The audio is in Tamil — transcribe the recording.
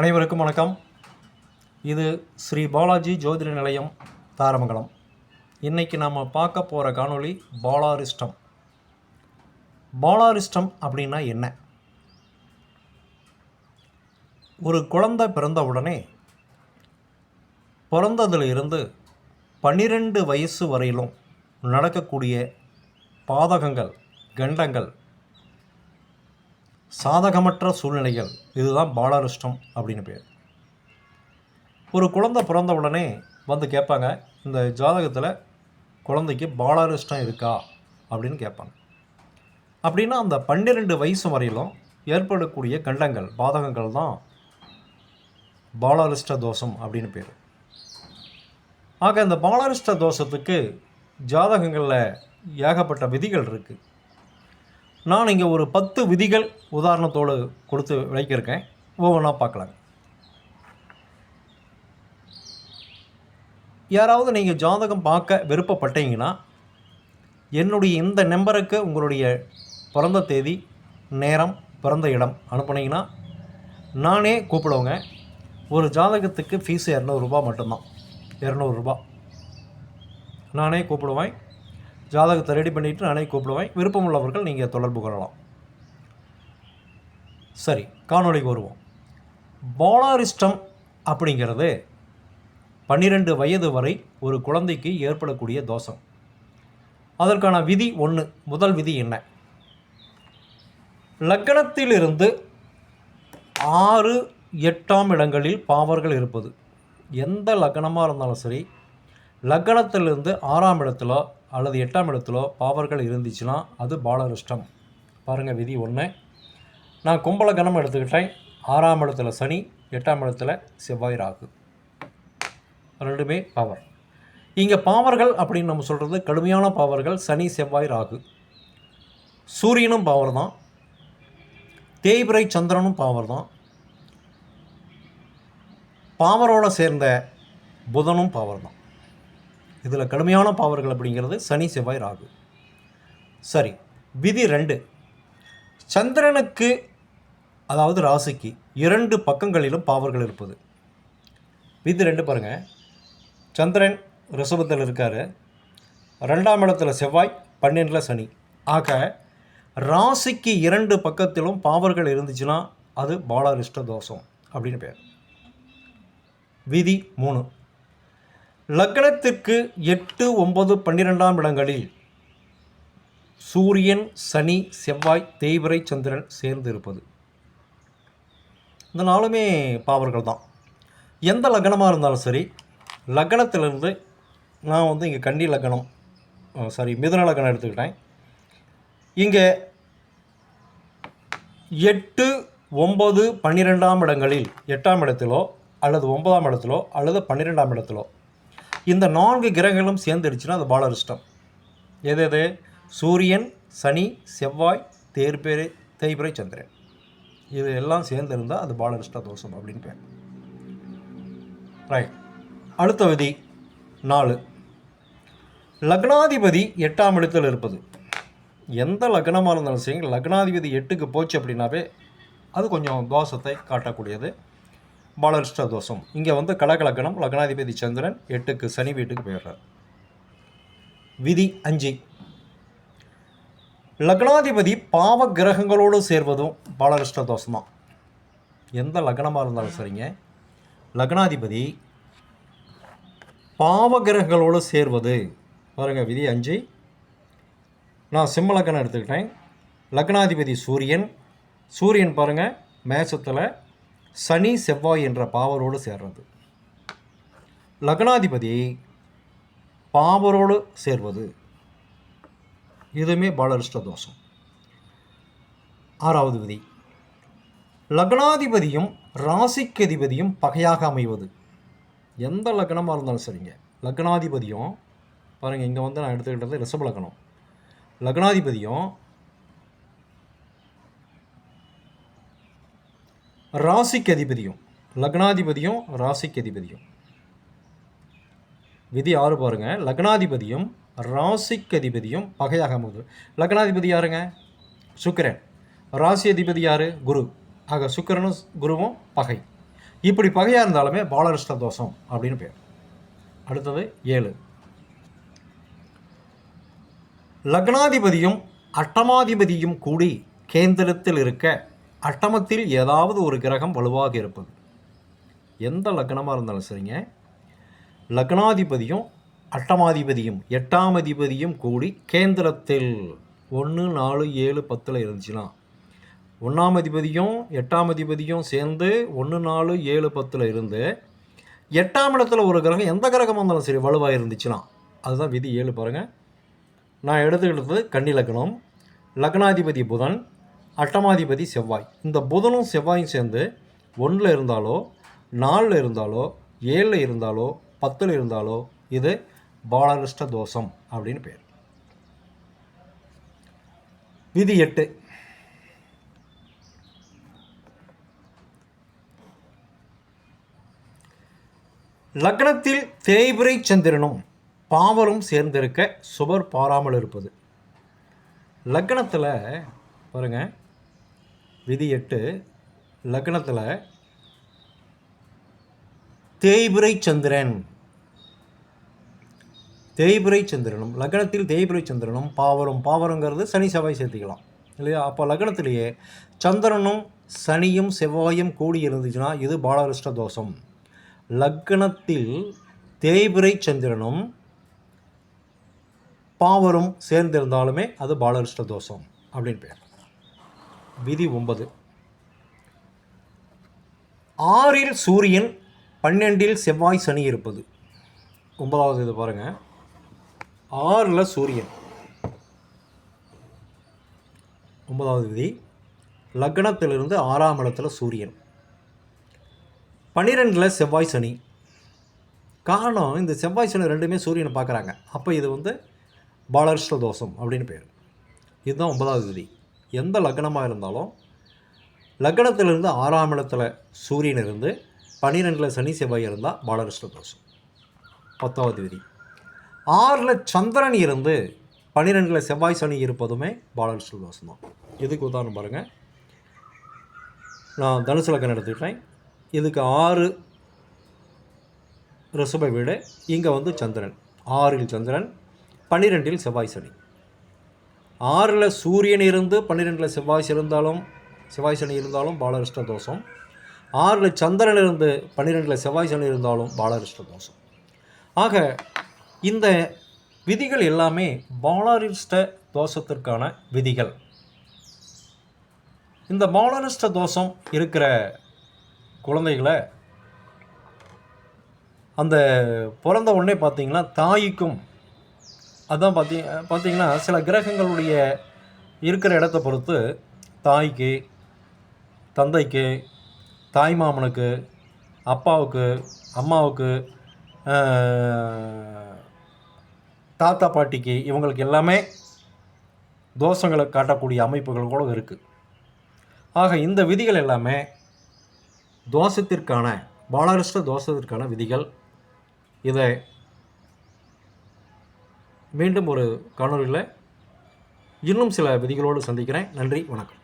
அனைவருக்கும் வணக்கம். இது ஸ்ரீ பாலாஜி ஜோதிட நிலையம் தாரமங்கலம். இன்றைக்கி நாம் பார்க்க போகிற காணொளி பாலாரிஷ்டம். பாலாரிஷ்டம் அப்படின்னா என்ன? ஒரு குழந்தை பிறந்த உடனே பிறந்ததிலிருந்து 12 வயசு வரையிலும் நடக்கக்கூடிய பாதகங்கள், கண்டங்கள், சாதகமற்ற சூழ்நிலைகள், இதுதான் பாலாரிஷ்டம் அப்படின்னு பேர். ஒரு குழந்தை பிறந்த உடனே வந்து கேட்பாங்க, இந்த ஜாதகத்தில் குழந்தைக்கு பாலாரிஷ்டம் இருக்கா அப்படின்னு கேட்பாங்க. அப்படின்னா அந்த 12 வயசு வரையிலும் ஏற்படக்கூடிய கண்டங்கள், பாதகங்கள் தான் பாலாரிஷ்ட தோஷம் அப்படின்னு பேர். ஆக இந்த பாலாரிஷ்ட தோஷத்துக்கு ஜாதகங்களில் ஏகப்பட்ட விதிகள் இருக்குது. நான் இங்கே ஒரு 10 விதிகள் உதாரணத்தோடு கொடுத்து விளக்கியிருக்கேன். ஒவ்வொன்றா பார்க்கலாங்க. யாராவது நீங்கள் ஜாதகம் பார்க்க விருப்பப்பட்டீங்கன்னா என்னுடைய இந்த நம்பருக்கு உங்களுடைய பிறந்த தேதி, நேரம், பிறந்த இடம் அனுப்புனீங்கன்னா நானே கூப்பிடுவேங்க. ஒரு ஜாதகத்துக்கு ஃபீஸு 200 ரூபா மட்டும்தான். 200 ரூபா நானே கூப்பிடுவேன். ஜாதகத்தை ரெடி பண்ணிவிட்டு நானே கூப்பிடுவேன். விருப்பமுள்ளவர்கள் நீங்கள் தொடர்பு கொள்ளலாம். சரி, காணொளிக்கு வருவோம். பாலாரிஷ்டம் அப்படிங்கிறது 12 வயது வரை ஒரு குழந்தைக்கு ஏற்படக்கூடிய தோஷம். அதற்கான விதி 1. முதல் விதி என்ன? லக்னத்திலிருந்து 6, 8ஆம் இடங்களில் பாவர்கள் இருப்பது. எந்த லக்னமாக இருந்தாலும் சரி, லக்னத்திலிருந்து 6ஆம் இடத்திலோ அல்லது 8ஆம் இடத்திலோ பாவர்கள் இருந்துச்சுன்னா அது பாலாரிஷ்டம். பாருங்கள், விதி 1. நான் கும்பலக்கணம் எடுத்துக்கிட்டேன். 6ஆம் இடத்துல சனி, 8ஆம் இடத்துல செவ்வாய், ராகு, ரெண்டுமே பாவர். இங்கே பாவர்கள் அப்படின்னு நம்ம சொல்கிறது கடுமையான பாவர்கள். சனி, செவ்வாய், ராகு. சூரியனும் பாவர் தான், தேய்பிறை சந்திரனும் பாவர் தான், பாவரோடு சேர்ந்த புதனும் பாவர் தான். இதில் கடுமையான பாவர்கள் அப்படிங்கிறது சனி, செவ்வாய், ராகு. சரி, விதி 2. சந்திரனுக்கு அதாவது ராசிக்கு 2 பக்கங்களிலும் பாவர்கள் இருப்பது. விதி 2 பாருங்கள். சந்திரன் ரிஷபத்தில் இருக்கார், 2ஆம் இடத்துல செவ்வாய், 12ல் சனி. ஆக ராசிக்கு 2 பக்கத்திலும் பாவர்கள் இருந்துச்சுன்னா அது பாலாரிஷ்ட தோஷம் அப்படின்னு பேர். விதி 3. லக்னத்திற்கு 8, 9, 12ஆம் இடங்களில் சூரியன், சனி, செவ்வாய், தேய்பிறை சந்திரன் சேர்ந்து இருப்பது. இந்த நாளுமே பாவர்கள் தான். எந்த லக்னமாக இருந்தாலும் சரி, லக்னத்திலிருந்து நான் இங்கே கன்னி லக்னம், மிதுன லக்னம் எடுத்துக்கிட்டேன். இங்கே 8, 9, 12ஆம் இடங்களில் 8ஆம் இடத்திலோ அல்லது 9ஆம் இடத்திலோ அல்லது 12ஆம் இடத்திலோ இந்த 4 கிரகங்களும் சேர்ந்துடுச்சுன்னா அது பாலாரிஷ்டம். எது? சூரியன், சனி, செவ்வாய், தேய்பிறை சந்திரன், இது எல்லாம் சேர்ந்துருந்தால் அது பாலாரிஷ்ட தோஷம் அப்படின்னு பேர். ரைட். அடுத்த விதி 4. லக்னாதிபதி 8ஆம் இடத்தில் இருப்பது. எந்த லக்னமாக இருந்தாலும் சரி, லக்னாதிபதி 8க்கு போச்சு அப்படின்னாவே அது கொஞ்சம் தோஷத்தை காட்டக்கூடியது, பாலாரிஷ்ட தோஷம். இங்கே கடகலக்கணம், லக்னாதிபதி சந்திரன், 8க்கு சனி வீட்டுக்கு போயிடுறார். விதி 5. லக்னாதிபதி பாவ கிரகங்களோடு சேர்வதும் பாலாரிஷ்ட தோஷம் தான். எந்த லக்னமாக இருந்தாலும் சரிங்க, லக்னாதிபதி பாவ கிரகங்களோடு சேர்வது. பாருங்கள், விதி 5. நான் சிம்ம லக்னம் எடுத்துக்கிட்டேன். லக்னாதிபதி சூரியன் பாருங்கள் மேசத்தில், சனி, செவ்வாய் என்ற பாவரோடு சேர்றது. லக்னாதிபதி பாவரோடு சேர்வது, இதுவுமே பாலாரிஷ்ட தோஷம். 6வது விதி. லக்னாதிபதியும் ராசிக்கு அதிபதியும் பகையாக அமைவது. எந்த லக்னமாக இருந்தாலும் சரிங்க, லக்னாதிபதியும் பாருங்கள், இங்கே நான் எடுத்துக்கிட்டது ரிஷப லக்னம். லக்னாதிபதியும் ராசிக்கு அதிபதியும், லக்னாதிபதியும் ராசிக்கு அதிபதியும். விதி 6 பாருங்கள். லக்னாதிபதியும் ராசிக்கு அதிபதியும் பகையாக அமைவது. லக்னாதிபதி யாருங்க? சுக்கிரன். ராசி அதிபதி யார்? குரு. ஆக சுக்கிரனும் குருவும் பகை. இப்படி பகையாக இருந்தாலுமே பாலரிஷ்ட தோஷம் அப்படின்னு பேர். அடுத்தது 7. லக்னாதிபதியும் அட்டமாதிபதியும் கூடி கேந்திரத்தில் இருக்க அட்டமத்தில் ஏதாவது ஒரு கிரகம் வலுவாக இருப்பது. எந்த லக்னமாக இருந்தாலும் சரிங்க, லக்னாதிபதியும் அட்டமாதிபதியும் 8ஆம் அதிபதியும் கூடி கேந்திரத்தில் 1, 4, 7, 10 இருந்துச்சுன்னா, 1ஆம் அதிபதியும் 8ஆம் அதிபதியும் சேர்ந்து 1, 4, 7, 10 இருந்து 8ஆம் இடத்துல ஒரு கிரகம், எந்த கிரகமாக இருந்தாலும் சரி, வலுவாக இருந்துச்சுன்னா, அதுதான் விதி 7. பாருங்கள், நான் எடுத்துக்கிட்டது கன்னி லக்னம், லக்னாதிபதி புதன், அட்டமாதிபதி செவ்வாய். இந்த புதனும் செவ்வாயும் சேர்ந்து 1ல் இருந்தாலோ 4ல் இருந்தாலோ 7ல் இருந்தாலோ 10ல் இருந்தாலோ இது பாலரிஷ்ட தோஷம் அப்படின்னு பேர். விதி 8. லக்னத்தில் தேய்பிரை சந்திரனும் பாவரும் சேர்ந்திருக்க சுபர் பாராமல் இருப்பது. லக்னத்தில் பாருங்கள், விதி 8, லக்னத்தில் தேய்பிரை சந்திரனும் லக்னத்தில் தேய்பிரை சந்திரனும் பாவருங்கிறது சனி செவ்வாய் சேர்த்துக்கலாம் இல்லையா? அப்போ லக்னத்திலேயே சந்திரனும் சனியும் செவ்வாயும் கூடி இருந்துச்சுன்னா இது பாலரிஷ்ட தோஷம். லக்னத்தில் தேய்பிரை சந்திரனும் பாவரும் சேர்ந்திருந்தாலுமே அது பாலரிஷ்ட தோஷம் அப்படின்னு பேர். விதி 9. 6ல் சூரியன் 12ல் செவ்வாய் சனி இருப்பது. 9வது இது பாருங்கள், 6ல் சூரியன். 9வது விதி, லக்னத்திலிருந்து 6ஆம் இடத்துல சூரியன், 12ல் செவ்வாய் சனி. காரணம், இந்த செவ்வாய் சனி ரெண்டுமே சூரியனை பார்க்குறாங்க. அப்போ இது பாலரிஷ்ட தோஷம் அப்படின்னு பேர். இதுதான் 9வது விதி. எந்த லக்னமாக இருந்தாலும் லக்னத்திலிருந்து 6ஆம் இடத்துல சூரியன் இருந்து 12ல் சனி செவ்வாய் இருந்தால் பாலரிஷ்ட தோஷம். 10வது விதி, 6ல் சந்திரன் இருந்து 12ல் செவ்வாய் சனி இருப்பதுமே பாலரிஷ்ட தோஷம் தான். இதுக்கு உதாரணம் பாருங்கள், நான் தனுசு லக்னம் எடுத்துக்கிட்டேன். இதுக்கு 6 ரிஷப வீடு, இங்கே சந்திரன், 6ல் சந்திரன் 12ல் செவ்வாய் சனி. 6ல் சூரியன் இருந்து 12ல் செவ்வாய் சனி இருந்தாலும் பாலரிஷ்ட தோஷம். 6ல் சந்திரன் இருந்து 12ல் செவ்வாய் சனி இருந்தாலும் பாலரிஷ்ட தோஷம். ஆக இந்த விதிகள் எல்லாமே பாலரிஷ்ட தோஷத்திற்கான விதிகள். இந்த பாலரிஷ்ட தோஷம் இருக்கிற குழந்தைகளை அந்த பிறந்த உடனே பார்த்திங்கன்னா தாய்க்கும், அதான் பார்த்திங்கன்னா சில கிரகங்களுடைய இருக்கிற இடத்த பொறுத்து தாய்க்கு, தந்தைக்கு, தாய்மாமனுக்கு, அப்பாவுக்கு, அம்மாவுக்கு, தாத்தா பாட்டிக்கு, இவங்களுக்கு எல்லாமே தோஷங்களை காட்டக்கூடிய அமைப்புகள் கூட இருக்குது. ஆக இந்த விதிகள் எல்லாமே தோஷத்திற்கான, பாலரிஷ்ட தோஷத்திற்கான விதிகள். இதை மீண்டும் ஒரு காணொலியில் இன்னும் சில விதிகளோடு சந்திக்கிறேன். நன்றி, வணக்கம்.